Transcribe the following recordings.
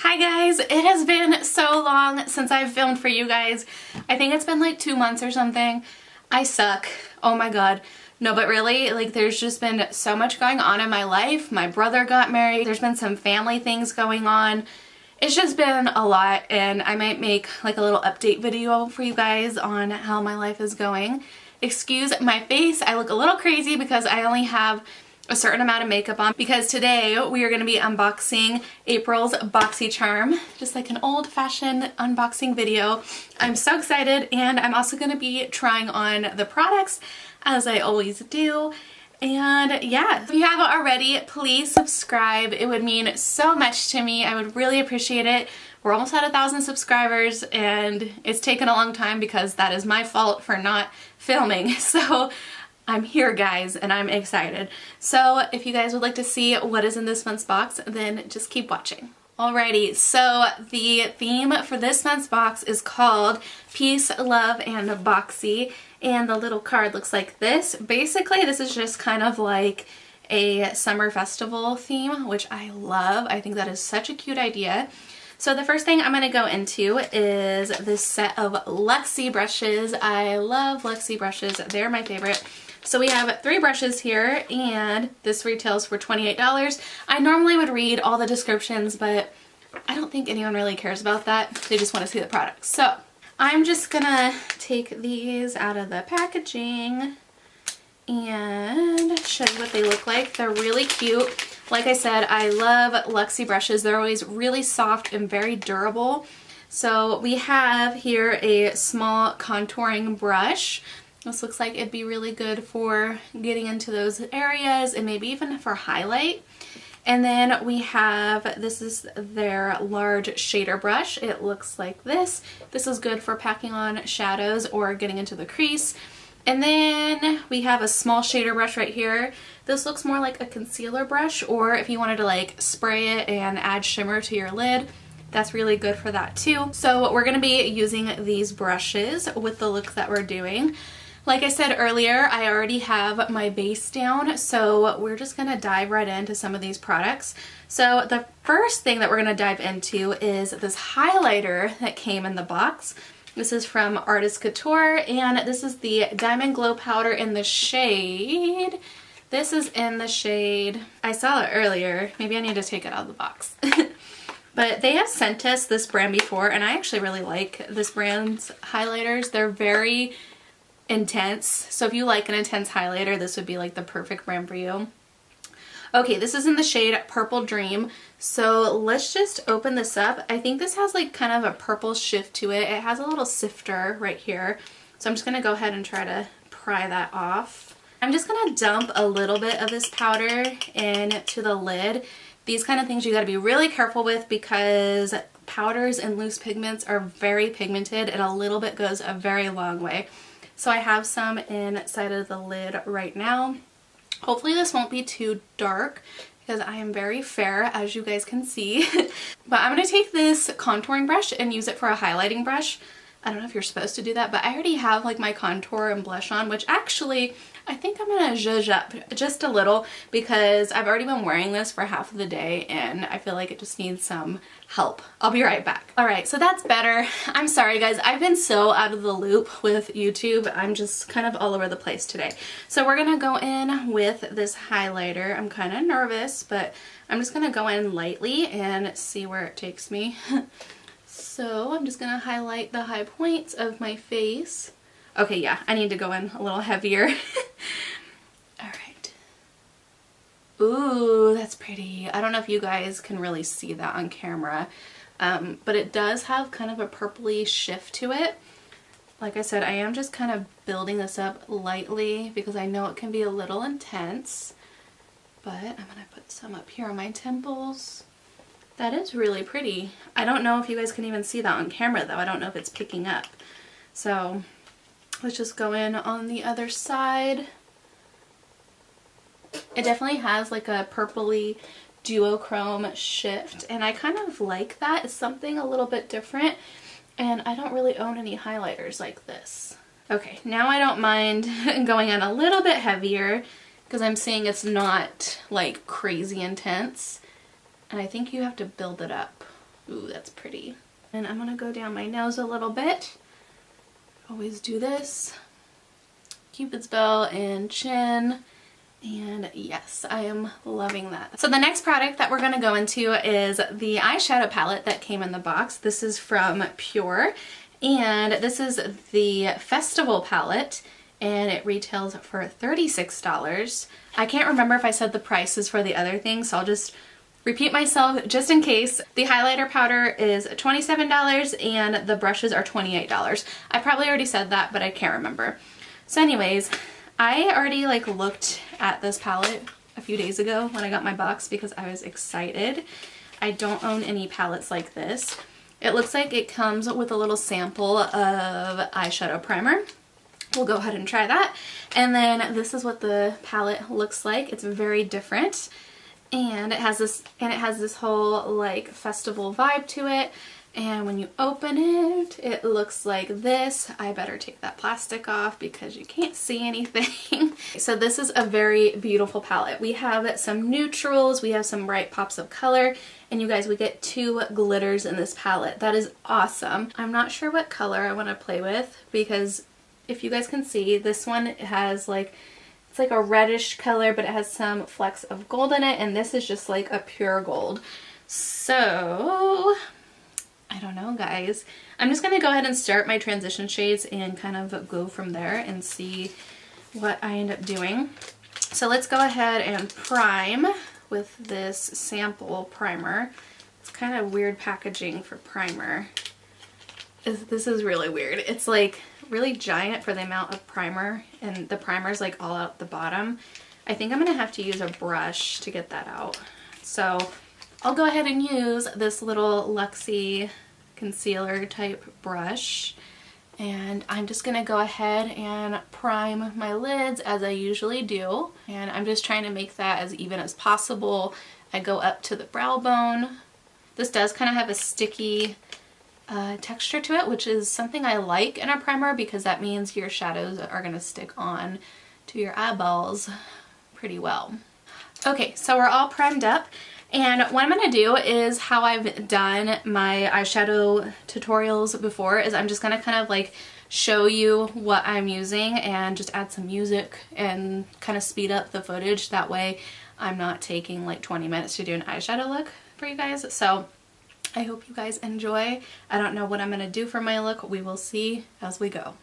Hi guys, it has been so long since I've filmed for you guys. I think it's been like 2 months or something. I suck. Oh my god. No, but really, like there's just been so much going on in my life. My brother got married. There's been some family things going on. It's just been a lot, and I might make like a little update video for you guys on how my life is going. Excuse my face. I look a little crazy because I only have a certain amount of makeup on, because today we are going to be unboxing April's Boxycharm, just like an old-fashioned unboxing video. I'm so excited, and I'm also going to be trying on the products as I always do. And yeah, if you haven't already, please subscribe. It would mean so much to me. I would really appreciate it. We're almost at 1,000 subscribers, and it's taken a long time because that is my fault for not filming. So I'm here, guys, and I'm excited. So if you guys would like to see what is in this month's box, then just keep watching. Alrighty, so the theme for this month's box is called Peace, Love, and Boxy, and the little card looks like this. Basically, this is just kind of like a summer festival theme, which I love. I think that is such a cute idea. So the first thing I'm going to go into is this set of Luxie brushes. I love Luxie brushes. They're my favorite. So we have 3 brushes here, and this retails for $28. I normally would read all the descriptions, but I don't think anyone really cares about that. They just want to see the product. So I'm just gonna take these out of the packaging and show you what they look like. They're really cute. Like I said, I love Luxie brushes. They're always really soft and very durable. So we have here a small contouring brush. This looks like it'd be really good for getting into those areas and maybe even for highlight. And then we have, this is their large shader brush. It looks like this. This is good for packing on shadows or getting into the crease. And then we have a small shader brush right here. This looks more like a concealer brush, or if you wanted to like spray it and add shimmer to your lid, that's really good for that too. So we're going to be using these brushes with the look that we're doing. Like I said earlier, I already have my base down, so we're just going to dive right into some of these products. So the first thing that we're going to dive into is this highlighter that came in the box. This is from Artist Couture, and this is the Diamond Glow Powder in the shade. This is in the shade, I saw it earlier, maybe I need to take it out of the box. But they have sent us this brand before, and I actually really like this brand's highlighters. They're very intense, so if you like an intense highlighter, this would be like the perfect brand for you. Okay, this is in the shade Purple Dream, so let's just open this up. I think this has like kind of a purple shift to it. It has a little sifter right here, so I'm just gonna go ahead and try to pry that off. I'm just gonna dump a little bit of this powder into the lid. These kind of things you gotta be really careful with, because powders and loose pigments are very pigmented, and a little bit goes a very long way. So I have some inside of the lid right now. Hopefully this won't be too dark because I am very fair, as you guys can see. But I'm going to take this contouring brush and use it for a highlighting brush. I don't know if you're supposed to do that, but I already have like my contour and blush on, which actually I think I'm going to zhuzh up just a little because I've already been wearing this for half of the day and I feel like it just needs some help. I'll be right back. Alright, so that's better. I'm sorry guys, I've been so out of the loop with YouTube. I'm just kind of all over the place today. So we're going to go in with this highlighter. I'm kind of nervous, but I'm just going to go in lightly and see where it takes me. So I'm just going to highlight the high points of my face. Okay, yeah, I need to go in a little heavier. Alright. Ooh, that's pretty. I don't know if you guys can really see that on camera, but it does have kind of a purpley shift to it. Like I said, I am just kind of building this up lightly because I know it can be a little intense. But I'm going to put some up here on my temples. That is really pretty. I don't know if you guys can even see that on camera though. I don't know if it's picking up. So let's just go in on the other side. It definitely has like a purpley duochrome shift, and I kind of like that. It's something a little bit different, and I don't really own any highlighters like this. Okay, now I don't mind going in a little bit heavier because I'm seeing it's not like crazy intense. And I think you have to build it up. Ooh, that's pretty. And I'm gonna go down my nose a little bit. Always do this. Cupid's bow and chin. And yes, I am loving that. So the next product that we're going to go into is the eyeshadow palette that came in the box. This is from PUR, and this is the Festival Palette, and it retails for $36. I can't remember if I said the prices for the other things, so I'll just repeat myself just in case. The highlighter powder is $27 and the brushes are $28. I probably already said that, but I can't remember. So anyways, I already like looked at this palette a few days ago when I got my box because I was excited. I don't own any palettes like this. It looks like it comes with a little sample of eyeshadow primer. We'll go ahead and try that. And then this is what the palette looks like. It's very different. And it has this whole like festival vibe to it. And when you open it, it looks like this. I better take that plastic off because you can't see anything. So this is a very beautiful palette. We have some neutrals, we have some bright pops of color, and you guys, we get 2 glitters in this palette. That is awesome. I'm not sure what color I want to play with because if you guys can see, this one has like, it's like a reddish color, but it has some flecks of gold in it, and this is just like a pure gold. So I don't know, guys. I'm just going to go ahead and start my transition shades and kind of go from there and see what I end up doing. So let's go ahead and prime with this sample primer. It's kind of weird packaging for primer. This is really weird. It's like really giant for the amount of primer, and the primer is like all out the bottom. I think I'm going to have to use a brush to get that out. So I'll go ahead and use this little Luxie concealer type brush, and I'm just gonna go ahead and prime my lids as I usually do, and I'm just trying to make that as even as possible. I go up to the brow bone. This does kind of have a sticky texture to it, which is something I like in a primer because that means your shadows are gonna stick on to your eyeballs pretty well. Okay, so we're all primed up. And what I'm going to do is how I've done my eyeshadow tutorials before is I'm just going to kind of like show you what I'm using and just add some music and kind of speed up the footage. That way I'm not taking like 20 minutes to do an eyeshadow look for you guys. So I hope you guys enjoy. I don't know what I'm going to do for my look. We will see as we go.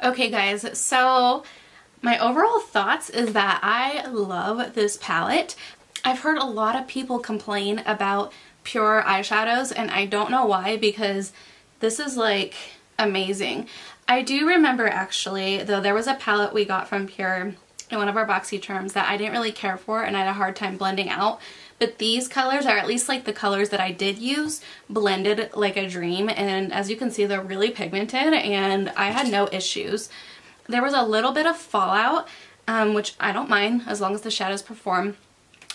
Okay guys, so my overall thoughts is that I love this palette. I've heard a lot of people complain about PUR eyeshadows and I don't know why, because this is like amazing. I do remember actually, though, there was a palette we got from PUR in one of our Boxycharms that I didn't really care for and I had a hard time blending out. But these colors, or at least like the colors that I did use, blended like a dream, and as you can see they're really pigmented and I had no issues. There was a little bit of fallout, which I don't mind as long as the shadows perform.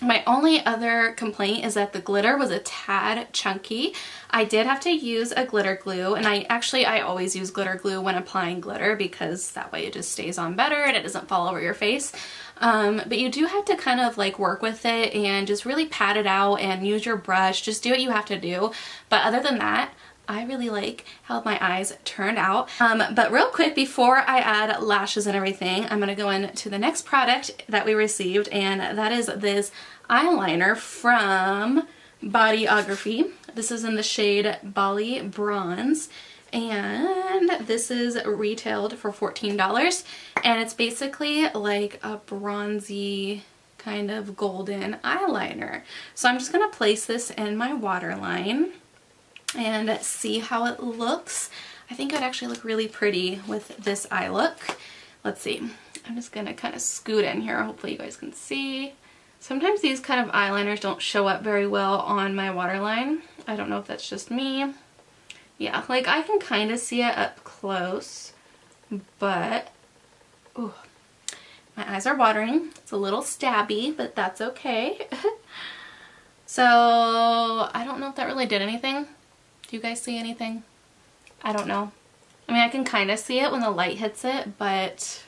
My only other complaint is that the glitter was a tad chunky. I did have to use a glitter glue, and I always use glitter glue when applying glitter because that way it just stays on better and it doesn't fall over your face. but you do have to kind of like work with it and just really pat it out and use your brush. Just do what you have to do. But other than that, I really like how my eyes turned out. But real quick, before I add lashes and everything, I'm going to go into the next product that we received, and that is this eyeliner from Bodyography. This is in the shade Bali Bronze, and this is retailed for $14, and it's basically like a bronzy kind of golden eyeliner. So I'm just going to place this in my waterline and see how it looks. I think it would actually look really pretty with this eye look. Let's see. I'm just gonna kind of scoot in here. Hopefully you guys can see. Sometimes these kind of eyeliners don't show up very well on my waterline. I don't know if that's just me. Yeah, like I can kind of see it up close, but ooh, my eyes are watering. It's a little stabby, but that's okay. So I don't know if that really did anything. Do you guys see anything? I don't know. I mean, I can kind of see it when the light hits it, but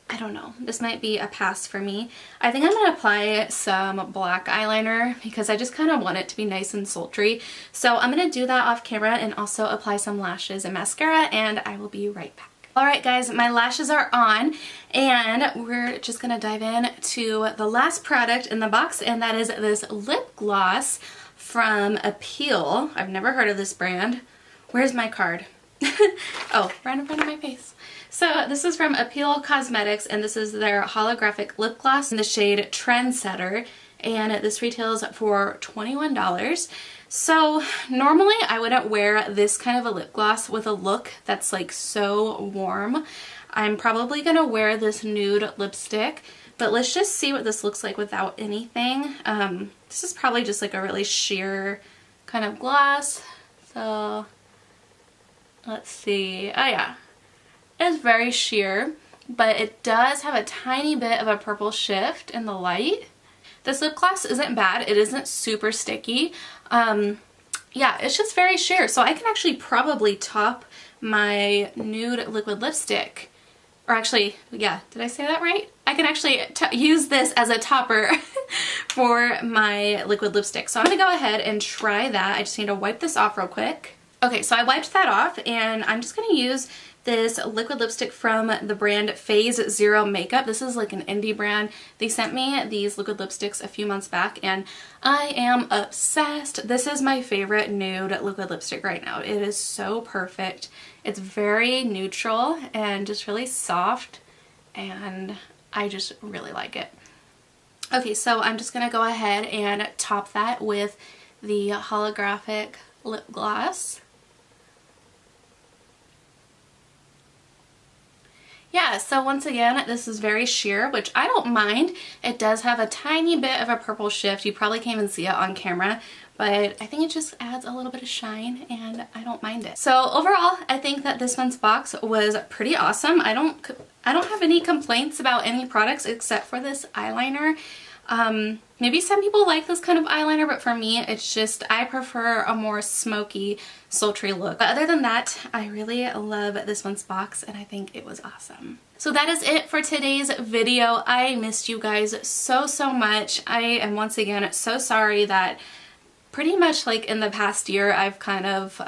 I don't know. This might be a pass for me. I think I'm going to apply some black eyeliner because I just kind of want it to be nice and sultry. So I'm going to do that off camera and also apply some lashes and mascara, and I will be right back. Alright guys, my lashes are on, and we're just going to dive in to the last product in the box, and that is this lip gloss from Appeal. I've never heard of this brand. Where's my card? Oh, right in front of my face. So this is from Appeal Cosmetics, and this is their holographic lip gloss in the shade Trendsetter, and this retails for $21. So normally I wouldn't wear this kind of a lip gloss with a look that's like so warm. I'm probably gonna wear this nude lipstick, but let's just see what this looks like without anything. This is probably just like a really sheer kind of gloss. So let's see. Oh yeah, it's very sheer, but it does have a tiny bit of a purple shift in the light. This lip gloss isn't bad. It isn't super sticky. Yeah, it's just very sheer. So I can actually probably top my nude liquid lipstick. Or actually, yeah, did I say that right? I can actually use this as a topper for my liquid lipstick. So I'm gonna go ahead and try that. I just need to wipe this off real quick. Okay, so I wiped that off, and I'm just gonna use this liquid lipstick from the brand Phase Zero Makeup. This is like an indie brand. They sent me these liquid lipsticks a few months back, and I am obsessed. This is my favorite nude liquid lipstick right now. It is so perfect. It's very neutral and just really soft, and I just really like it. Okay, so I'm just gonna go ahead and top that with the holographic lip gloss. Yeah, so once again, this is very sheer, which I don't mind. It does have a tiny bit of a purple shift. You probably can't even see it on camera, but I think it just adds a little bit of shine, and I don't mind it. So overall, I think that this month's box was pretty awesome. I don't have any complaints about any products except for this eyeliner. Maybe some people like this kind of eyeliner, but for me, it's just, I prefer a more smoky, sultry look. But other than that, I really love this month's box, and I think it was awesome. So that is it for today's video. I missed you guys so much. I am once again so sorry that pretty much like in the past year I've kind of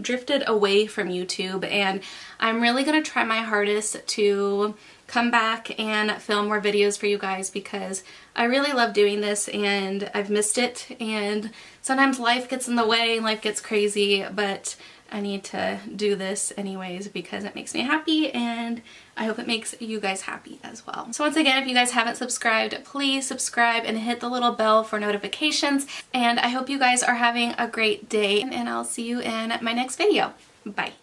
drifted away from YouTube, and I'm really gonna try my hardest to come back and film more videos for you guys because I really love doing this and I've missed it, and sometimes life gets in the way and life gets crazy, but I need to do this anyways because it makes me happy, and I hope it makes you guys happy as well. So once again, if you guys haven't subscribed, please subscribe and hit the little bell for notifications, and I hope you guys are having a great day, and I'll see you in my next video. Bye.